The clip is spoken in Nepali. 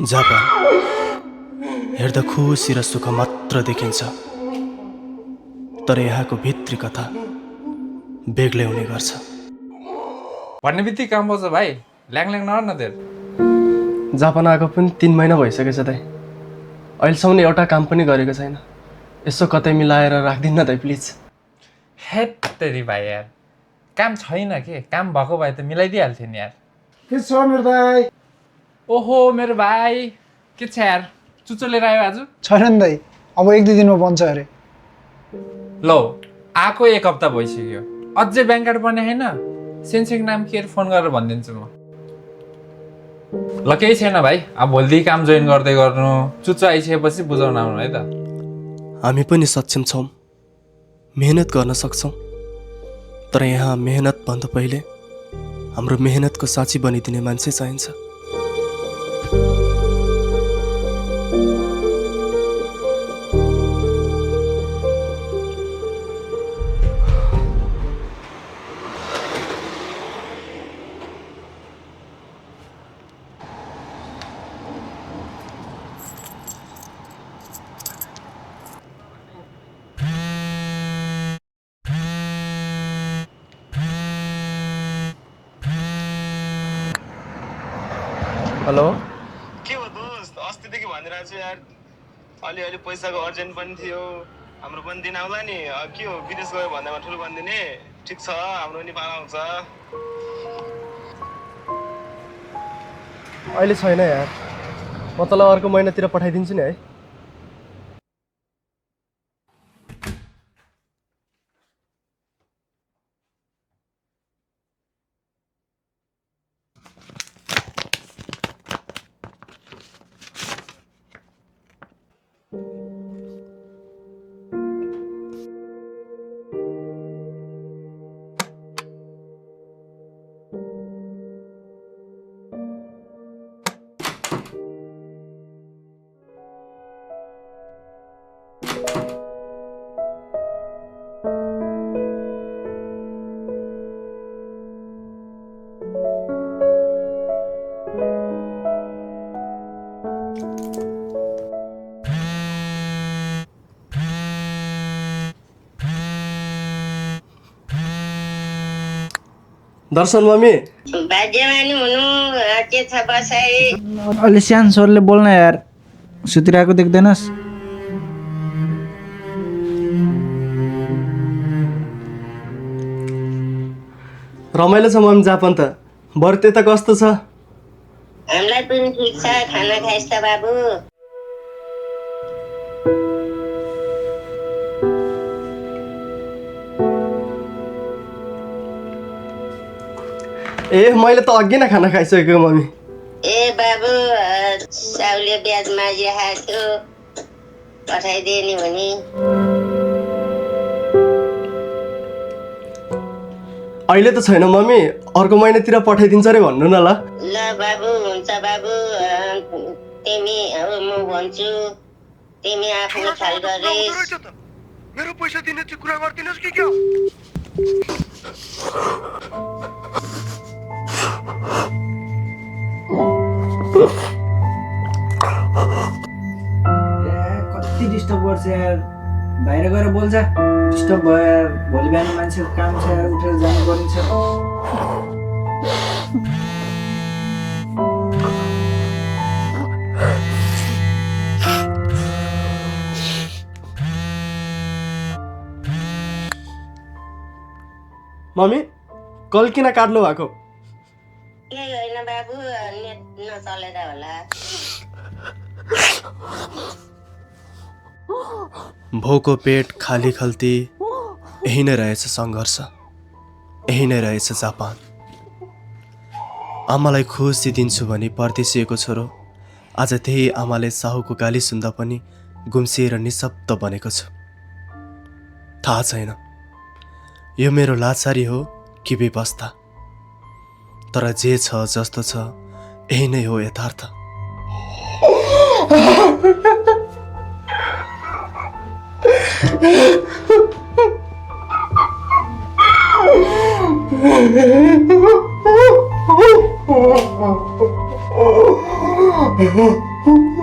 जापान हेर्दा खुसी र सुख मात्र देखिन्छ, तर यहाँको भित्री कथा बेग्लै हुने गर्छ। भन्ने बित्तिकै काम पाउँछ भाइ, ल्याङ नगर न तेर। जापान आएको पनि 3 महिना भइसकेछ दाइ, अहिलेसम्म एउटा काम पनि गरेको छैन। यसो कतै मिलाएर राखिदिनु न दाइ प्लिज। हेट तेरी भाइ यार, काम छैन के? काम भएको भए त मिलाइदिइहाल्थ्यो नि यार। के छ मेरो दाइ? ओहो मेरो भाइ, के छ यार? चुचो लिएर आयो आज? छैन नि दाइ, अब 1-2 दिनमा बन्छ अरे। लौ आएको 1 हप्ता भइसक्यो, अझै ब्याङ्क कार्ड बन्ने होइन? सेन्सिङ नाम के फोन गरेर भनिदिन्छु म। ल केही छैन भाइ, अब भोलिदेखि काम जोइन गर्दै गर्नु। चुचो आइसकेपछि बुझाउन आउनु है त। हामी पनि सक्षम छौँ, मेहनत गर्न सक्छौँ, तर यहाँ मेहनतभन्दा पहिले हाम्रो मेहनतको साक्षी बनिदिने मान्छे चाहिन्छ। हेलो, के हो दोस्त? अस्तिदेखि भनिरहेको छु यार, अलि पैसाको अर्जेन्ट पनि थियो, हाम्रो पनि दिन आउला नि। के हो विदेश गयो भन्दामा ठुलो भनिदिने? ठिक छ, हाम्रो नि पाला हुन्छ। अहिले छैन यार, म तँलाई अर्को महिनातिर पठाइदिन्छु नि है। दर्शन मम्मी, भाग्यमानी हुनु के छ बसाइ? अलि सानो स्वरले बोल्न यार, सुतिरहेको देख्दैनस्? रमाइलो छ मम्मी जापान त। बरु त्यता कस्तो छ? हामीलाई पनि ठिक छ, खाना खाइस् त बाबु? ए मैले त अघि नै खाना खाइसकेको मम्मी। ए बाबु, साउले ब्याज मागिरहेको थियो, पठाइदिए नि हुने। अहिले त छैन मम्मी, अर्को महिनातिर पठाइदिन्छ अरे भन्नु न ल। ल बाबु, हुन्छ बाबु, तिमी अब म भन्छु, तिमी आफ्नो ख्याल गरिस्। मेरो पैसा दिने चाहिँ कुरा गर्दिनस् कि क्या? कति डिस्टर्ब गर्छ यार, बाहिर गएर बोल्छ। डिस्टर्ब भयो यार, भोलि बिहान मान्छेको काम छ यार, उठेर जानु परिन्छ। मम्मी कल किन काट्नु भएको? केही होइन बाबु, नेट नचलेर होला। भोको पेट, खाली खल्ती, यही नै रहेछ सङ्घर्ष, यही नै रहेछ जापान। आमालाई खुसी दिन्छु भनी परदेशिएको छोरो, आज त्यही आमाले साहुको गाली सुन्दा पनि गुम्सिएर निशब्द बनेको छु। थाहा छैन यो मेरो लाचारी हो कि बेवस्था, तर जे छ जस्तो छ यही नै हो यथार्थ। Oh